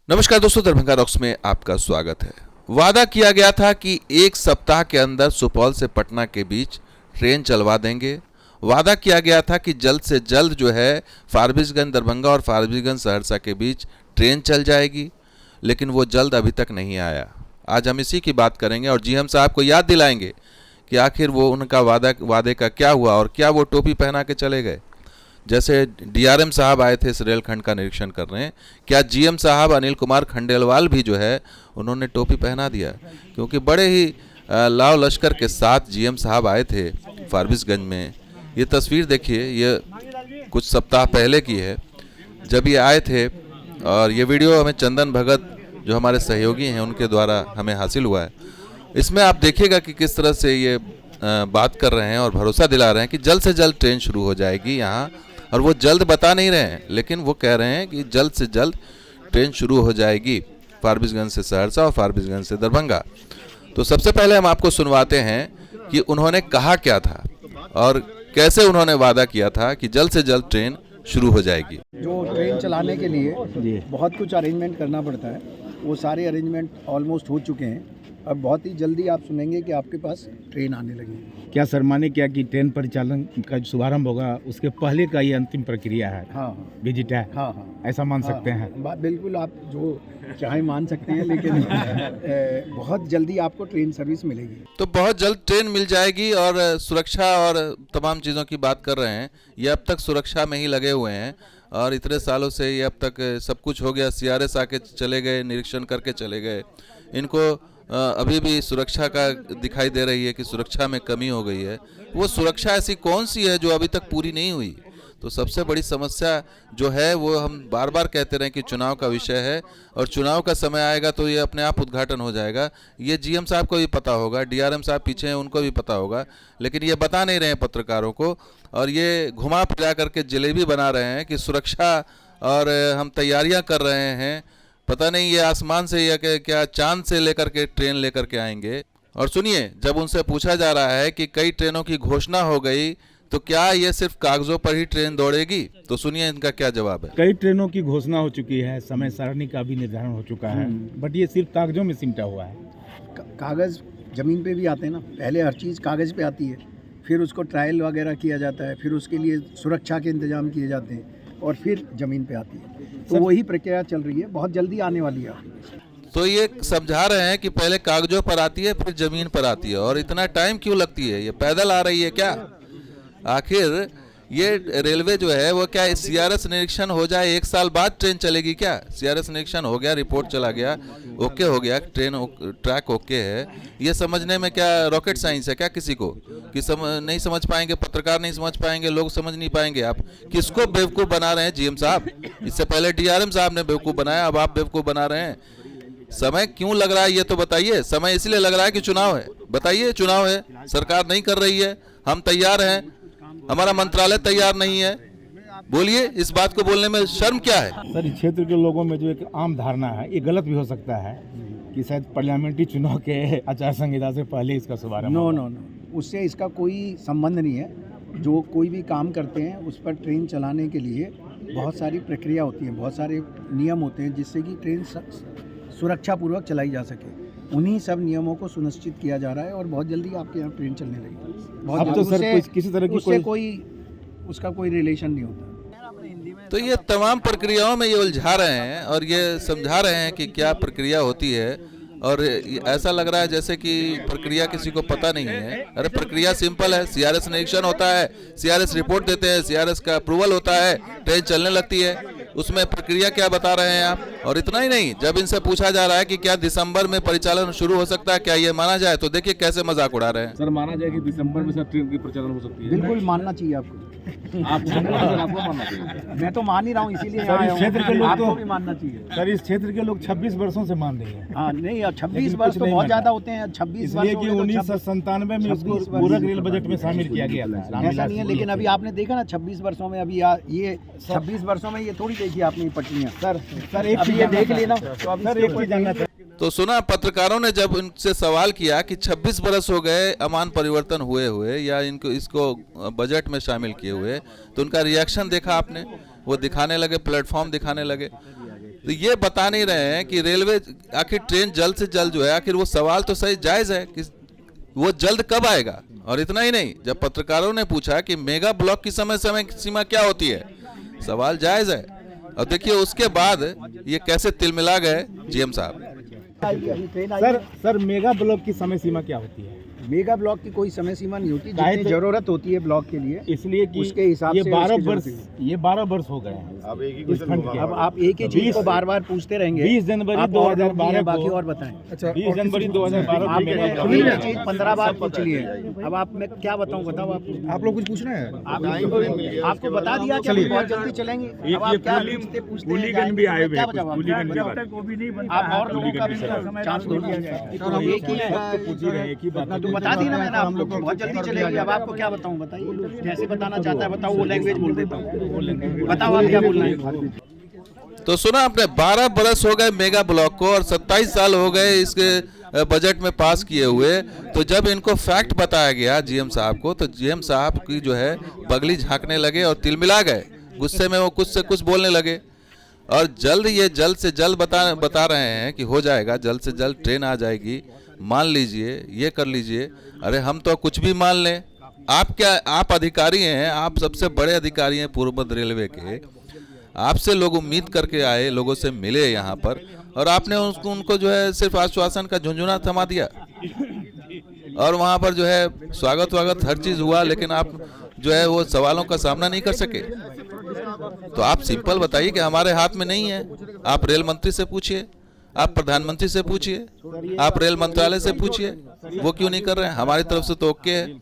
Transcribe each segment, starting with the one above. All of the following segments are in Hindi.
नमस्कार दोस्तों, दरभंगा रॉक्स में आपका स्वागत है। वादा किया गया था कि एक सप्ताह के अंदर सुपौल से पटना के बीच ट्रेन चलवा देंगे। वादा किया गया था कि जल्द से जल्द जो है फारबिसगंज दरभंगा और फारबिसगंज सहरसा के बीच ट्रेन चल जाएगी, लेकिन वो जल्द अभी तक नहीं आया। आज हम इसी की बात करेंगे और जीएम साहब को याद दिलाएंगे कि आखिर वो उनका वादे का क्या हुआ और क्या वो टोपी पहना के चले गए। जैसे डीआरएम साहब आए थे इस रेलखंड का निरीक्षण करने, क्या जीएम साहब अनिल कुमार खंडेलवाल भी जो है उन्होंने टोपी पहना दिया, क्योंकि बड़े ही लाव लश्कर के साथ जीएम साहब आए थे फारबिसगंज में। ये तस्वीर देखिए, ये कुछ सप्ताह पहले की है जब ये आए थे, और ये वीडियो हमें चंदन भगत जो हमारे सहयोगी हैं उनके द्वारा हमें हासिल हुआ है। इसमें आप देखिएगा कि किस तरह से ये बात कर रहे हैं और भरोसा दिला रहे हैं कि जल्द से जल्द ट्रेन शुरू हो जाएगी यहाँ, और वो जल्द बता नहीं रहे हैं, लेकिन वो कह रहे हैं कि जल्द से जल्द ट्रेन शुरू हो जाएगी फारबिसगंज से सहरसा और फारबिसगंज से दरभंगा। तो सबसे पहले हम आपको सुनवाते हैं कि उन्होंने कहा क्या था और कैसे उन्होंने वादा किया था कि जल्द से जल्द ट्रेन शुरू हो जाएगी। जो ट्रेन चलाने के लिए बहुत कुछ अरेंजमेंट करना पड़ता है, वो सारे अरेंजमेंट ऑलमोस्ट हो चुके हैं। अब बहुत ही जल्दी आप सुनेंगे कि आपके पास ट्रेन आने लगी। क्या शर्मा ने क्या कि ट्रेन परिचालन का शुभारंभ होगा उसके पहले का ये अंतिम प्रक्रिया है? हाँ, विजिट है। हाँ, ऐसा मान सकते हैं? बिल्कुल, आप जो चाहे मान सकते हैं, लेकिन बहुत जल्दी आपको ट्रेन सर्विस मिलेगी। तो बहुत जल्द ट्रेन मिल जाएगी। और सुरक्षा और तमाम चीज़ों की बात कर रहे हैं, ये अब तक सुरक्षा में ही लगे हुए हैं और इतने सालों से ये अब तक सब कुछ हो गया। सीआरएस आके चले गए, निरीक्षण करके चले गए। इनको अभी भी सुरक्षा का दिखाई दे रही है कि सुरक्षा में कमी हो गई है। वो सुरक्षा ऐसी कौन सी है जो अभी तक पूरी नहीं हुई? तो सबसे बड़ी समस्या जो है वो हम बार बार कहते रहे कि चुनाव का विषय है, और चुनाव का समय आएगा तो ये अपने आप उद्घाटन हो जाएगा। ये जीएम साहब को भी पता होगा, डीआरएम साहब पीछे हैं उनको भी पता होगा, लेकिन ये बता नहीं रहे हैं पत्रकारों को, और ये घुमा फिरा करके जलेबी बना रहे हैं कि सुरक्षा और हम तैयारियां कर रहे हैं। पता नहीं ये आसमान से या क्या चांद से लेकर के ट्रेन लेकर के आएंगे। और सुनिए, जब उनसे पूछा जा रहा है कि कई ट्रेनों की घोषणा हो गई तो क्या ये सिर्फ कागजों पर ही ट्रेन दौड़ेगी, तो सुनिए इनका क्या जवाब है। कई ट्रेनों की घोषणा हो चुकी है, समय सारणी का भी निर्धारण हो चुका है, बट ये सिर्फ कागजों में सिमटा हुआ है। कागज़ ज़मीन पे भी आते हैं ना, पहले हर चीज़ कागज़ पे आती है, फिर उसको ट्रायल वगैरह किया जाता है, फिर उसके लिए सुरक्षा के इंतजाम किए जाते हैं, और फिर ज़मीन पे आती है। तो वही प्रक्रिया चल रही है, बहुत जल्दी आने वाली है। तो ये समझा रहे हैं कि पहले कागजों पर आती है फिर जमीन पर आती है, और इतना टाइम क्यों लगती है? ये पैदल आ रही है क्या? आखिर ये रेलवे जो है वो क्या सीआरएस निरीक्षण हो जाए 1 साल बाद ट्रेन चलेगी क्या? सीआरएस निरीक्षण हो गया, रिपोर्ट चला गया, ओके हो गया, ट्रेन ट्रैक ओके है, ये समझने में क्या रॉकेट साइंस है क्या किसी को? कि नहीं समझ पाएंगे, पत्रकार नहीं समझ पाएंगे, लोग समझ नहीं पाएंगे। आप किसको बेवकूफ़ बना रहे हैं जीएम साहब? इससे पहले डीआरएम साहब ने बेवकूफ़ बनाया, अब आप बेवकूफ़ बना रहे हैं। समय क्यों लग रहा है ये तो बताइए। समय इसलिए लग रहा है कि चुनाव है। बताइए, चुनाव है, सरकार नहीं कर रही है, हम तैयार हैं, हमारा मंत्रालय तैयार नहीं है। बोलिए, इस बात को बोलने में शर्म क्या है? सर, इस क्षेत्र के लोगों में जो एक आम धारणा है, ये गलत भी हो सकता है कि शायद पार्लियामेंट्री चुनाव के आचार संहिता से पहले इसका शुभारंभ। नो, उससे इसका कोई संबंध नहीं है। जो कोई भी काम करते हैं उस पर ट्रेन चलाने के लिए बहुत सारी प्रक्रिया होती है, बहुत सारे नियम होते हैं जिससे कि ट्रेन सुरक्षापूर्वक चलाई जा सके। उन्हीं सब नियमों को सुनिश्चित किया जा रहा है, और बहुत जल्दी आपके यहाँ ट्रेन चलने लगेगी। बहुत तो सर किसी तरह की उसका कोई रिलेशन नहीं होता। तो ये तमाम प्रक्रियाओं में ये उलझा रहे हैं और ये समझा रहे हैं कि क्या प्रक्रिया होती है, और ऐसा लग रहा है जैसे कि प्रक्रिया किसी को पता नहीं है। अरे प्रक्रिया सिंपल है, सीआरएस निरीक्षण होता है, सीआरएस रिपोर्ट देते हैं, सीआरएस का अप्रूवल होता है, ट्रेन चलने लगती है। उसमें प्रक्रिया क्या बता रहे हैं आप? और इतना ही नहीं, जब इनसे पूछा जा रहा है कि क्या दिसंबर में परिचालन शुरू हो सकता है, क्या ये माना जाए, तो देखिए कैसे मजाक उड़ा रहे हैं। सर, माना जाए कि दिसंबर में सर ट्रेन की परिचालन हो सकती है? बिल्कुल मानना चाहिए आपको। आपको मानना चाहिए। मैं तो मान ही रहा हूँ, इसीलिए सर, इस क्षेत्र के लोग आपको भी मानना चाहिए। सर, इस क्षेत्र के लोग 26 वर्षों से मान रहे हैं। हाँ, नहीं, 26 वर्ष तो बहुत ज्यादा होते हैं। 26 वर्ष कि 1997 में इसको पूरक रेल बजट में शामिल किया गया था। ऐसा नहीं है, लेकिन अभी आपने देखा ना 26 वर्षों में, अभी ये 26 वर्षों में ये थोड़ी देखी आपने ये पटरियाँ। सर एक चीज ये देख लेना। तो अब सर एक चीज जानना था। तो सुना, पत्रकारों ने जब उनसे सवाल किया कि 26 बरस हो गए अमान परिवर्तन हुए या इसको बजट में शामिल किए हुए, तो उनका रिएक्शन देखा आपने? वो दिखाने लगे, प्लेटफॉर्म दिखाने लगे। तो ये बता नहीं रहे हैं कि रेलवे आखिर ट्रेन जल्द से जल्द जो है, आखिर वो सवाल तो सही जायज़ है कि वो जल्द कब आएगा। और इतना ही नहीं, जब पत्रकारों ने पूछा कि मेगा ब्लॉक की समय सीमा क्या होती है, सवाल जायज़ है। और देखिए उसके बाद ये कैसे तिलमिला गए जीएम साहब। सर मेगा ब्लॉक की समय सीमा क्या होती है? मेगा ब्लॉक की कोई समय सीमा नहीं होती, जितनी जरूरत होती है ब्लॉक के लिए, इसलिए कि उसके हिसाब ये से 12 वर्ष हो गए हैं अब एक ही इस फंड के। अब आप एक ही चीज को बार बार पूछते रहेंगे। 20 जनवरी आप और 2012 बाकी को, और बताएं। अच्छा 20 जनवरी 2012 आपने को एक ही चीज 15 बार पूछ ली है। अब आप मैं क्या बताऊं, बताओ आप लोग कुछ पूछ रहे हैं? आपको बता दिया कि अभी बहुत जल्दी चलेंगे। अब आप क्या पूछते हैं? आप और लोगों का भी चांस दो। एक ही बात तो बता दी ना मैंने, आप लोग बहुत जल्दी चलेगी। अब आपको क्या बताऊं, बताइए कैसे बताना चाहता है, बताओ। वो लैंग्वेज बोल देता हूँ, बताओ आप क्या बोलना है। तो सुना आपने, 12 बरस हो गए मेगा ब्लॉक को और 27 साल हो गए इसके बजट में पास किए हुए। तो जब इनको फैक्ट बताया गया जीएम साहब को, तो जीएम साहब की जो है बगली झांकने लगे और तिलमिला गए। गुस्से में वो कुछ से कुछ बोलने लगे। और जल्द से जल्द बता रहे हैं कि हो जाएगा, जल्द से जल्द ट्रेन आ जाएगी, मान लीजिए, ये कर लीजिए। अरे हम तो कुछ भी मान लें। आप क्या, आप अधिकारी हैं, आप सबसे बड़े अधिकारी हैं पूर्व मध्य रेलवे के। आपसे लोग उम्मीद करके आए, लोगों से मिले यहाँ पर, और आपने उनको जो है सिर्फ आश्वासन का झुंझुना थमा दिया। और वहाँ पर जो है स्वागत हर चीज़ हुआ, लेकिन आप जो है वो सवालों का सामना नहीं कर सके। तो आप सिंपल बताइए कि हमारे हाथ में नहीं है। आप रेल मंत्री से पूछिए, आप प्रधानमंत्री से पूछिए, आप रेल मंत्रालय से पूछिए, वो क्यों नहीं कर रहे हैं। हमारी तरफ से तो ओके है।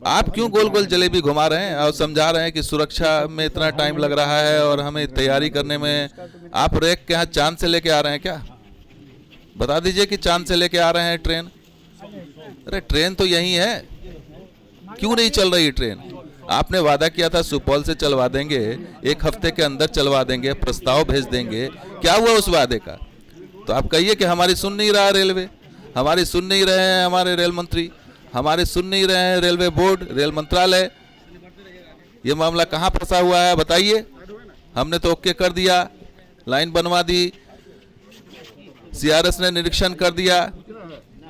आप क्यों गोल गोल जलेबी घुमा रहे हैं और समझा रहे हैं कि सुरक्षा में इतना टाइम लग रहा है और हमें तैयारी करने में। आप रेक के यहाँ चांद से लेके आ रहे हैं क्या? बता दीजिए कि चांद से लेके आ रहे हैं ट्रेन। अरे ट्रेन तो यही है, क्यों नहीं चल रही ट्रेन? आपने वादा किया था सुपौल से चलवा देंगे, 1 हफ्ते के अंदर चलवा देंगे, प्रस्ताव भेज देंगे। क्या हुआ उस वादे का? तो आप कहिए कि हमारी सुन नहीं रहा रेलवे, हमारी सुन नहीं रहे हैं हमारे रेल मंत्री, हमारे सुन नहीं रहे हैं रेलवे बोर्ड, रेल मंत्रालय। ये मामला कहाँ फंसा हुआ है बताइए। हमने तो ओके कर दिया, लाइन बनवा दी, सीआरएस ने निरीक्षण कर दिया।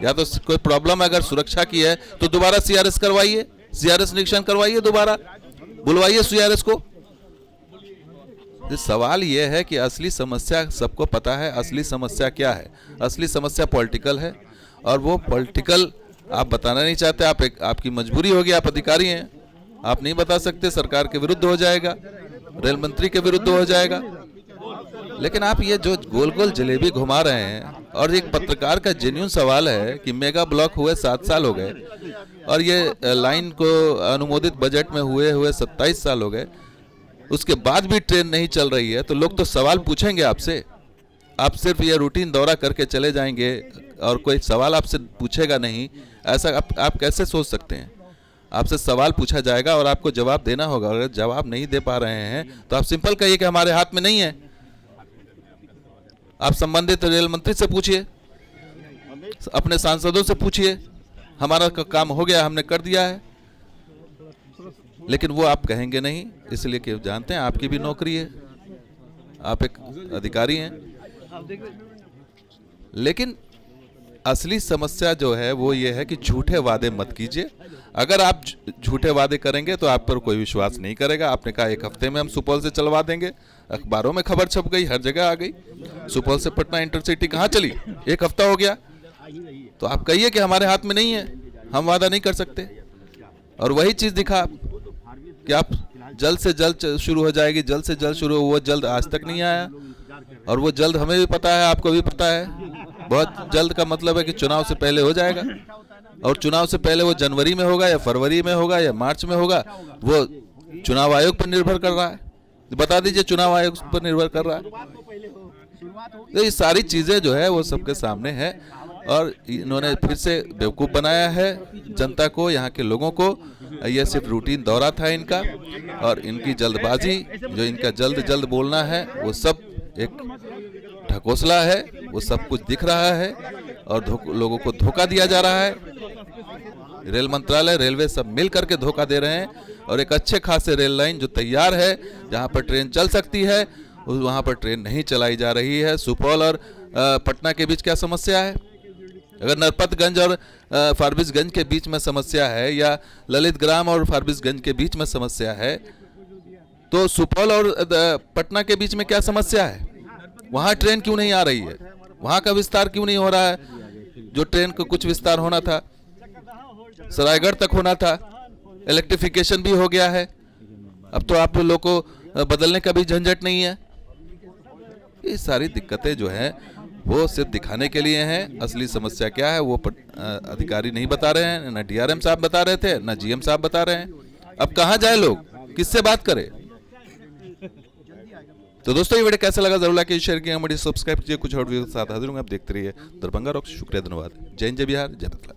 या तो कोई प्रॉब्लम अगर सुरक्षा की है तो दोबारा सीआरएस करवाइए, सीआरएस निरीक्षण करवाइए, दोबारा बुलवाइए सीआरएस को। सवाल यह है कि असली समस्या सबको पता है, असली समस्या क्या है। असली समस्या पॉलिटिकल है, और वो पॉलिटिकल आप बताना नहीं चाहते। आपकी मजबूरी होगी, आप अधिकारी हैं, आप नहीं बता सकते। सरकार के विरुद्ध हो जाएगा, रेल मंत्री के विरुद्ध हो जाएगा। लेकिन आप ये जो गोल गोल जलेबी घुमा रहे हैं, और एक पत्रकार का जेन्युइन सवाल है कि मेगा ब्लॉक हुए 7 साल हो गए, और ये लाइन को अनुमोदित बजट में हुए 27 साल हो गए, उसके बाद भी ट्रेन नहीं चल रही है। तो लोग तो सवाल पूछेंगे आपसे। आप सिर्फ ये रूटीन दौरा करके चले जाएंगे और कोई सवाल आपसे पूछेगा नहीं, ऐसा आप कैसे सोच सकते हैं? आपसे सवाल पूछा जाएगा और आपको जवाब देना होगा। अगर जवाब नहीं दे पा रहे हैं तो आप सिंपल कहिए कि हमारे हाथ में नहीं है। आप संबंधित रेल मंत्री से पूछिए, अपने सांसदों से पूछिए, हमारा काम हो गया, हमने कर दिया है। लेकिन वो आप कहेंगे नहीं, इसलिए कि जानते हैं आपकी भी नौकरी है, आप एक अधिकारी हैं। लेकिन असली समस्या जो है वो ये है कि झूठे वादे मत कीजिए। अगर आप झूठे वादे करेंगे तो आप पर कोई विश्वास नहीं करेगा। आपने कहा 1 हफ्ते में हम सुपौल से चलवा देंगे, अखबारों में खबर छप गई, हर जगह आ गई, सुपौल से पटना इंटरसिटी कहाँ चली, 1 हफ्ता हो गया। तो आप कहिए कि हमारे हाथ में नहीं है, हम वादा नहीं कर सकते। और वही चीज़ दिखा कि आप जल्द से जल्द शुरू हो जाएगी, जल्द से जल्द शुरू, वो जल्द आज तक नहीं आया। और वो जल्द हमें भी पता है, आपको भी पता है। बहुत जल्द का मतलब है कि चुनाव से पहले हो जाएगा, और चुनाव से पहले वो जनवरी में होगा या फरवरी में होगा या मार्च में होगा, वो चुनाव आयोग पर निर्भर कर रहा है। बता दीजिए, चुनाव आयोग पर निर्भर कर रहा है। तो ये सारी चीज़ें जो है वो सबके सामने है, और इन्होंने फिर से बेवकूफ़ बनाया है जनता को, यहाँ के लोगों को। ये सिर्फ रूटीन दौरा था इनका, और इनकी जल्दबाजी, जो इनका जल्द बोलना है, वो सब एक ढकोसला है। वो सब कुछ दिख रहा है और लोगों को धोखा दिया जा रहा है। रेल मंत्रालय, रेलवे सब मिल करके धोखा दे रहे हैं। और एक अच्छे खासे रेल लाइन जो तैयार है, जहाँ पर ट्रेन चल सकती है, वहाँ पर ट्रेन नहीं चलाई जा रही है। सुपौल और पटना के बीच क्या समस्या है? अगर नरपतगंज और फारबिसगंज के बीच में समस्या है या ललितग्राम और फारबिसगंज के बीच में समस्या है, तो सुपौल और पटना के बीच में क्या समस्या है? वहाँ ट्रेन क्यों नहीं आ रही है? वहाँ का विस्तार क्यों नहीं हो रहा है? जो ट्रेन को कुछ विस्तार होना था, सरायगढ़ तक होना था, इलेक्ट्रिफिकेशन भी हो गया है। अब तो आप लोग को बदलने का भी झंझट नहीं है। ये सारी दिक्कतें जो हैं वो सिर्फ दिखाने के लिए हैं। असली समस्या क्या है वो अधिकारी नहीं बता रहे हैं, ना डीआरएम साहब बता रहे थे, ना जीएम साहब बता रहे हैं। अब कहाँ जाए लोग, किससे बात करें? तो दोस्तों ये वीडियो कैसा लगा जरूर लाइक शेयर कीजिए, हमारी सब्सक्राइब कीजिए। कुछ और वीडियो के साथ हाजिर होंगे। आप देखते रहिए दरभंगा रॉक्स। शुक्रिया, धन्यवाद। जय हिंद, जय बिहार, जय बंगला।